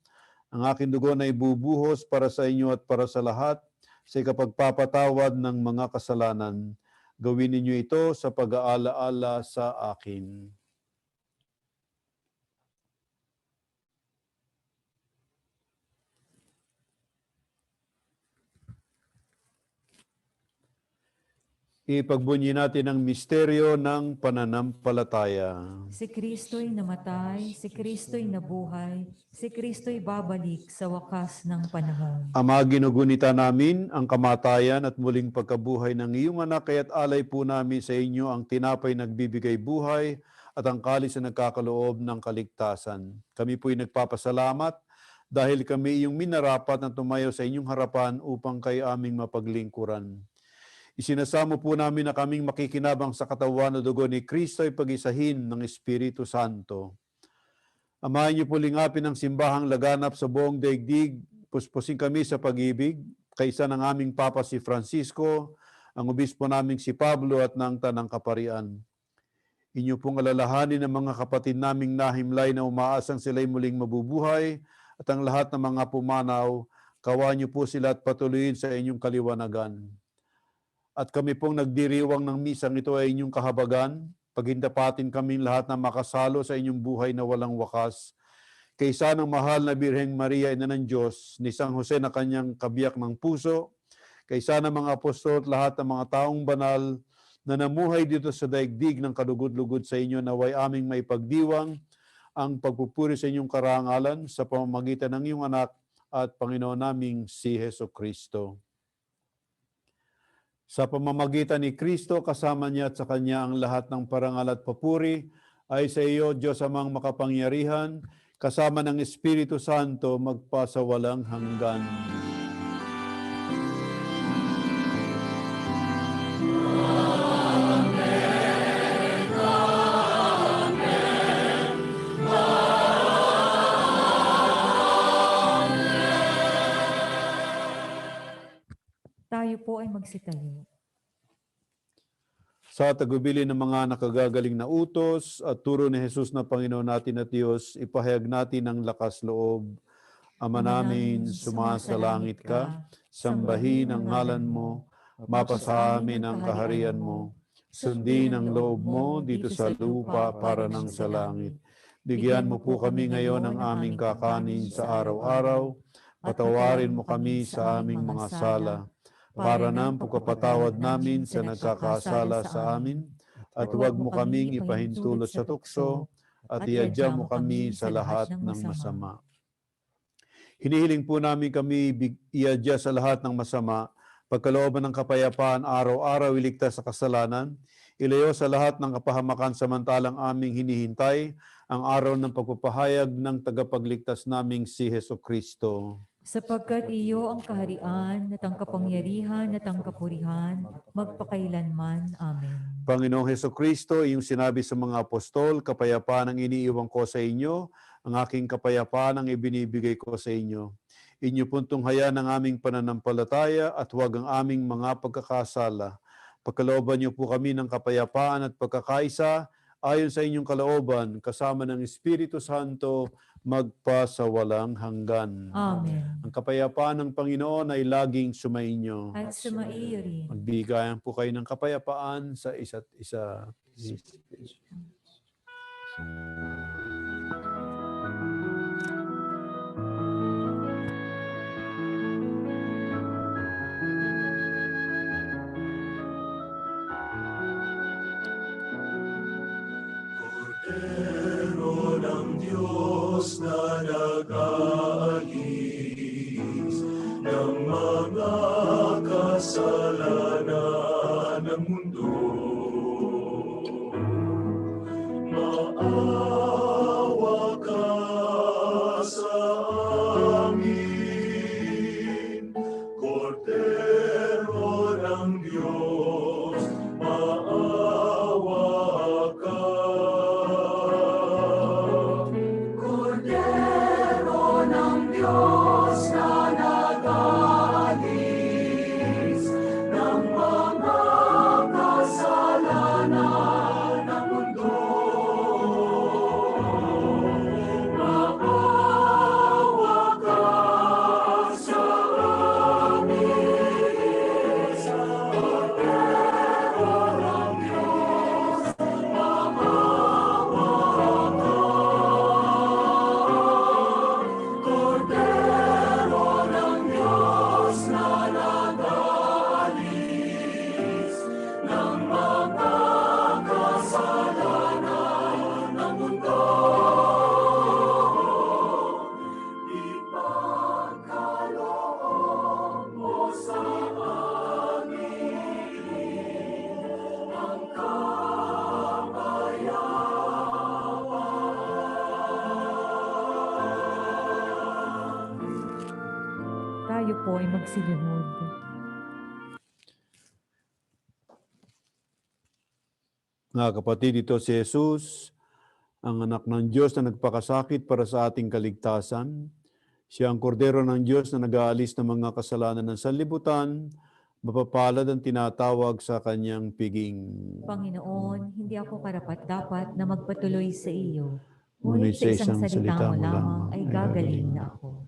Ang aking dugo na ibubuhos para sa inyo at para sa lahat sa ikapagpapatawad ng mga kasalanan. Gawin ninyo ito sa pag-aalaala sa akin. Ipagbunyi natin ang misteryo ng pananampalataya. Si Kristo'y namatay, si Kristo'y nabuhay, si Kristo'y babalik sa wakas ng panahon. Ama, ginugunita namin ang kamatayan at muling pagkabuhay ng iyong anak, kaya't alay po namin sa inyo ang tinapay nagbibigay buhay at ang kalis na nagkakaloob ng kaligtasan. Kami po'y nagpapasalamat dahil kami iyong minarapat na tumayo sa inyong harapan upang kayo aming mapaglingkuran. Isinasamo po namin na kaming makikinabang sa katawan na dugo ni Kristo ay pag-isahin ng Espiritu Santo. Amahan niyo po lingapin ang simbahang laganap sa buong daigdig. Puspusin kami sa pag-ibig, kaisa ng aming Papa si Francisco, ang obispo naming si Pablo at ng Tanang Kaparian. Inyo pong alalahanin ng mga kapatid naming nahimlay na umaasang sila'y muling mabubuhay at ang lahat ng mga pumanaw, kawan niyo po sila at patuloyin sa inyong kaliwanagan. at kami pong nagdiriwang ng misang ito ay inyong kahabagan, pagindapatin kaming lahat na makasalo sa inyong buhay na walang wakas. Kaysa ng mahal na Birheng Maria, Ina ng Diyos, ni San Jose na kanyang kabiyak ng puso, kaysa ng mga apostol at lahat ng mga taong banal na namuhay dito sa daigdig ng kalugod-lugod sa inyo, naway aming maipagdiwang ang pagpupuri sa inyong karangalan sa pamamagitan ng iyong anak at Panginoon naming si Jesucristo. Sa pamamagitan ni Kristo, kasama niya at sa Kanya ang lahat ng parangal at papuri ay sa iyo, Diyos amang makapangyarihan, kasama ng Espiritu Santo, magpasawalang hanggan. Tayo po ay magsitayo. Sa tagubili ng mga nakagagaling na utos at turo ni Jesus na Panginoon natin at Diyos, ipahayag natin ang lakas loob. Ama namin, sumasalangit ka, sambahin ang ngalan mo, mapasa amin ang kaharian mo, sundin ang loob mo dito sa lupa para nang sa langit. Bigyan mo po kami ngayon ng aming kakanin sa araw-araw, patawarin mo kami sa aming mga sala, para ng pagpapatawad namin sa nagkakasala sa amin, at huwag mo kaming ipahintulot sa tukso, at iadya mo kami sa lahat ng masama. Hinihiling po namin kami iadya sa lahat ng masama, pagkalooban ng kapayapaan, araw-araw iligtas sa kasalanan, ilayo sa lahat ng kapahamakan samantalang aming hinihintay ang araw ng pagpapahayag ng tagapagligtas naming si Jesucristo. Sapagkat iyo ang kaharian at ang kapangyarihan at ang kapurihan, magpakailanman. Amen. Panginoong Jesucristo, iyong sinabi sa mga apostol, kapayapaan ang iniiwan ko sa inyo, ang aking kapayapaan ang ibinibigay ko sa inyo. Inyo pong tunghayan ang aming pananampalataya at huwag ang aming mga pagkakasala. Pagkalooban niyo po kami ng kapayapaan at pagkakaisa, ayon sa inyong kalooban, kasama ng Espiritu Santo, magpasawalang hanggan. Amen. Ang kapayapaan ng Panginoon ay laging sumainyo. At sumaiyo rin. Magbigayan po kayo ng kapayapaan sa isa't isa. Cordero ng Diyos na nag-aalis ng mga kasalanan ng mundo. Maawa ka sa amin, Cordero ng Diyos, maawa ka. Cordero ng Diyos na nag-aalis ng mga kasalanan ng mundo. Maawa ka sa amin, Cordero ng Diyos, maawa ka. Cordero ng Diyos na nag-aalis ng mga kasalanan ng mundo. Ipagkaloob mo sa amin ang kapayapaan. Tayo po ay magsilunod. Mga kapatid, ito si Jesus, ang anak ng Diyos na nagpakasakit para sa ating kaligtasan. Siya ang kordero ng Diyos na nag-aalis ng mga kasalanan ng sanlibutan, mapapalad ang tinatawag sa kanyang piging. Panginoon, hindi ako karapat-dapat na magpatuloy sa iyo. Ngunit Ngunit sa isang salita mo lamang ay gagaling na ako.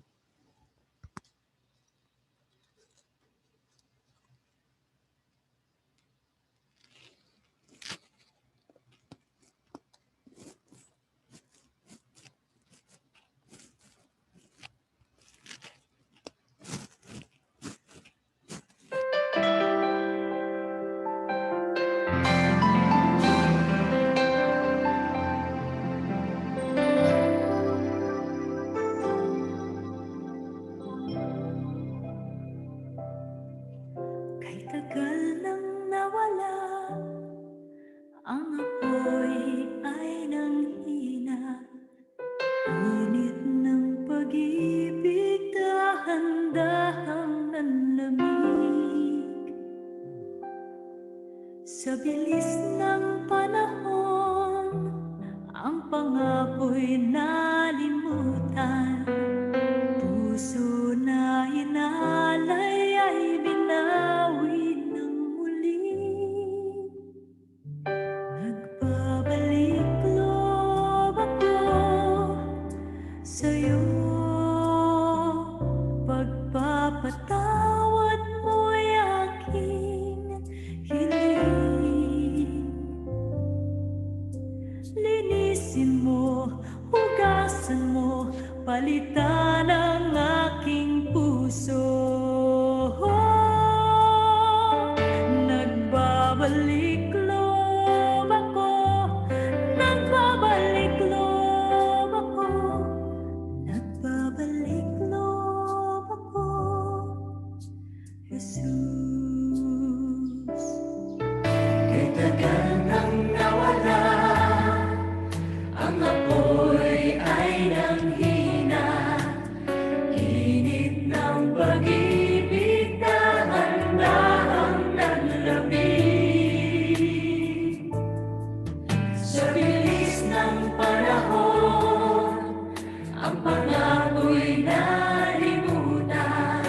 bilis ng panahon, ang pangako'y nalimutan. Puso na inalay ay binawi ng muli. Nagbabalik loob ako sa'yo. Pagpapatawad mo'y aking hiling. Linisin mo, hugasan mo, palitan ang aking puso. Nagbabalik loob ako, nagbabalik loob ako, nagbabalik loob ako, Jesus. Kay tagal nang nawala, ang apoy ay nanghina. Init ng pag-ibig na handa ang naglamig. Sa bilis ng panahon, ang pangako'y nalimutan.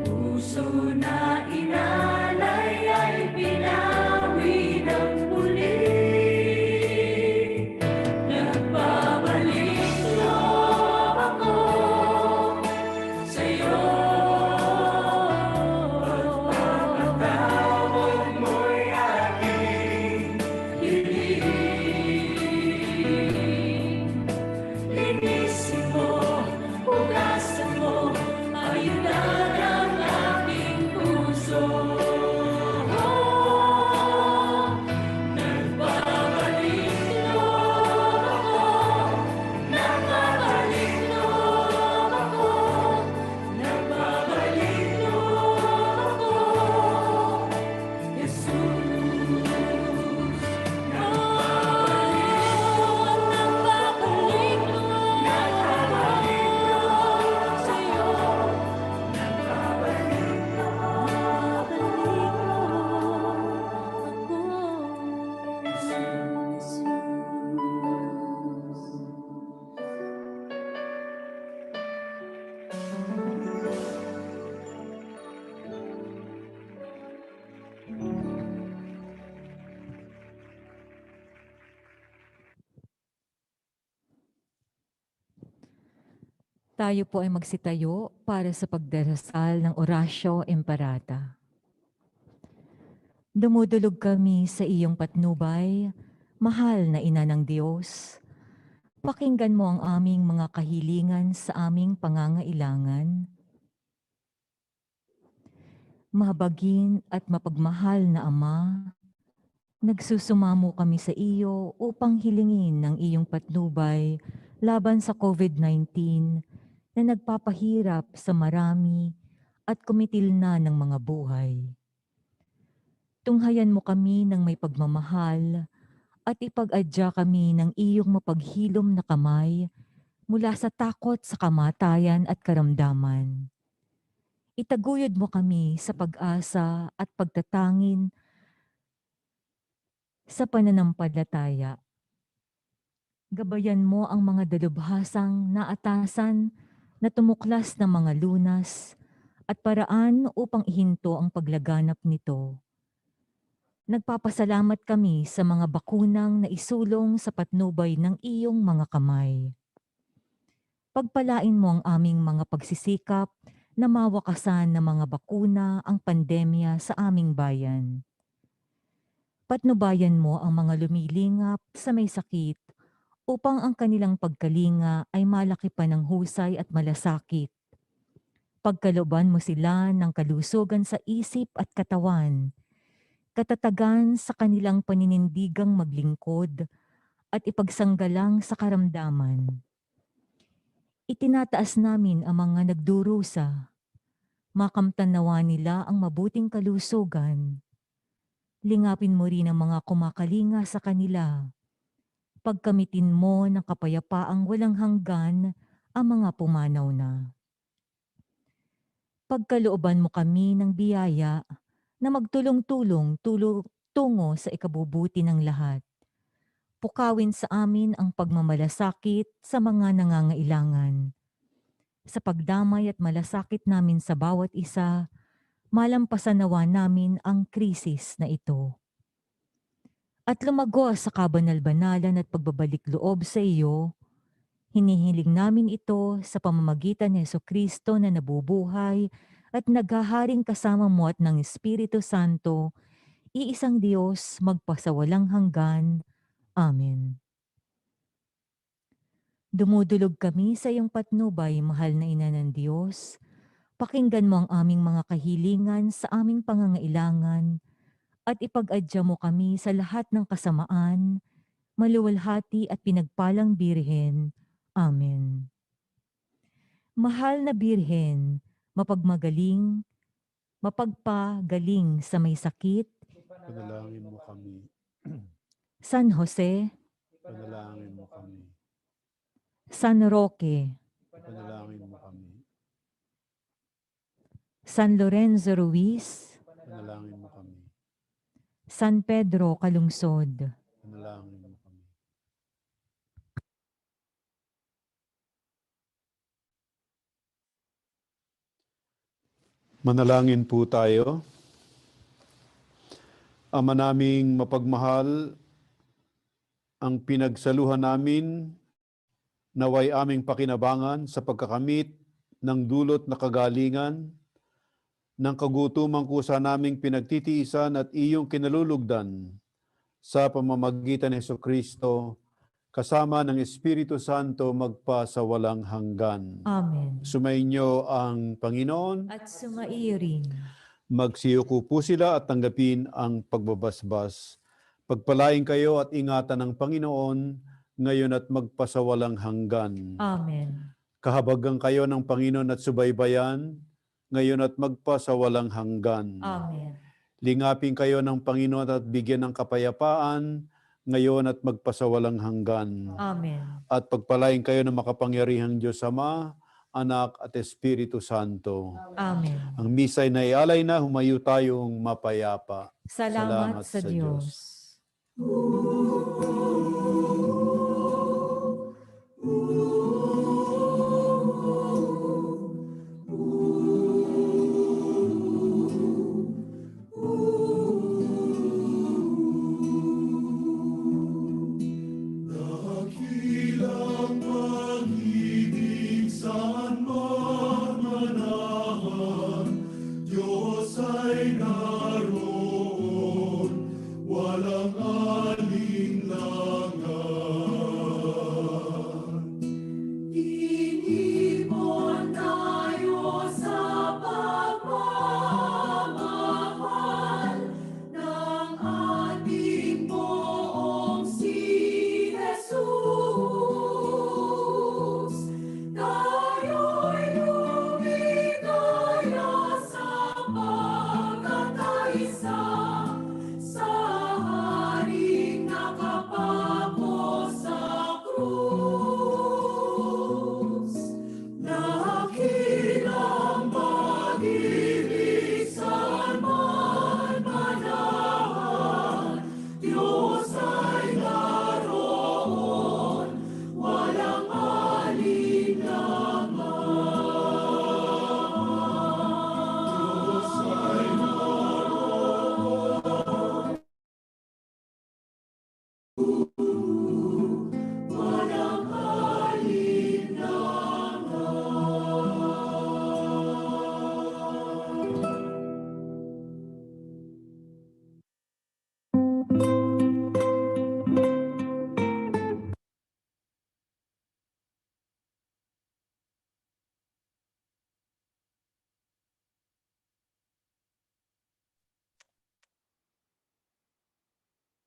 Puso na inalay ay binawi ng muli. Nagbabalik loob ako sa'yo. Pagpapatawad mo'y aking hiling. Linisin mo, hugasan mo, ayudan ang aking puso. Nagbabalik loob ako, nagbabalik loob ako, nagbabalik loob ako, Jesus. Nagbabalik loob sa'yo. Nagbabalik loob ako, Jesus. Tayo po ay magsitayo para sa pagdarasal ng Oratio Imparata. Dumudulog kami sa iyong patnubay, mahal na ina ng Diyos. Pakinggan mo ang aming mga kahilingan sa aming pangangailangan. Mahabagin at mapagmahal na Ama, nagsusumamo kami sa iyo upang hilingin ng iyong patnubay laban sa COVID-19 na nagpapahirap sa marami at kumitil na ng mga buhay. Tunghayan mo kami ng may pagmamahal at ipag-adya kami ng iyong mapaghilom na kamay mula sa takot sa kamatayan at karamdaman. Itaguyod mo kami sa pag-asa at pagtatangin sa pananampalataya. Gabayan mo ang mga dalubhasang naatasan na tumuklas ng mga lunas at paraan upang ihinto ang paglaganap nito. Nagpapasalamat kami sa mga bakunang naisulong sa patnubay ng iyong mga kamay. Pagpalain mo ang aming mga pagsisikap na mawakasan ng mga bakuna ang pandemya sa aming bayan. Patnubayan mo ang mga lumilingap sa may sakit upang ang kanilang pagkalinga ay malaki pa ng husay at malasakit. Pagkalooban mo sila ng kalusugan sa isip at katawan, katatagan sa kanilang paninindigang maglingkod at ipagsanggalang sa karamdaman. Itinataas namin ang mga nagdurusa, makamtan nawa nila ang mabuting kalusugan. Lingapin mo rin ang mga kumakalinga sa kanila. Pagkamitin mo ng kapayapaang walang hanggan ang mga pumanaw na. Pagkalooban mo kami ng biyaya na magtulong-tulong tungo sa ikabubuti ng lahat. Pukawin sa amin ang pagmamalasakit sa mga nangangailangan. Sa pagdamay at malasakit namin sa bawat isa, malampasan nawa namin ang krisis na ito. At lumago sa kabanal-banalan at pagbabalik loob sa iyo, hinihiling namin ito sa pamamagitan ni Jesucristo na nabubuhay at naghaharing kasama mo at ng Espiritu Santo, iisang Diyos magpasawalang hanggan. Amen. Dumudulog kami sa iyong patnubay, mahal na Ina ng Diyos. Pakinggan mo ang aming mga kahilingan sa aming pangangailangan at ipag-adya mo kami sa lahat ng kasamaan, maluwalhati at pinagpalang Birhen. Amen. Mahal na Birhen, mapagmagaling, mapagpagaling sa may sakit, Panalangin mo kami. San Jose, Panalangin mo kami. San Roque, Panalangin mo kami. San Lorenzo Ruiz, Panalangin mo kami. San Pedro Calungsod, Panalangin mo kami. Manalangin po tayo. Ama naming mapagmahal, ang pinagsaluhan namin naway aming pakinabangan sa pagkakamit ng dulot na kagalingan ng kagutumang kusa naming pinagtitiisan at iyong kinalulugdan sa pamamagitan ni Jesucristo kasama ng Espiritu Santo magpa sa walang hanggan. Amen. Sumainyo ang Panginoon. At sumaiyo rin. Magsiyuko po sila at tanggapin ang pagbabasbas. Pagpalain kayo at ingatan ng Panginoon ngayon at magpasawalang hanggan. Amen. Kahabagan kayo ng Panginoon at subaybayan ngayon at magpasawalang hanggan. Amen. Lingapin kayo ng Panginoon at bigyan ng kapayapaan ngayon at magpasawalang hanggan. Amen. At pagpalain kayo ng makapangyarihang Diyos Ama, Anak at Espiritu Santo. Amen. Ang misa'y naialay na, humayo tayong mapayapa. Salamat sa Diyos. Dakilang pag-ibig saan man manahan, Diyos ay naroon.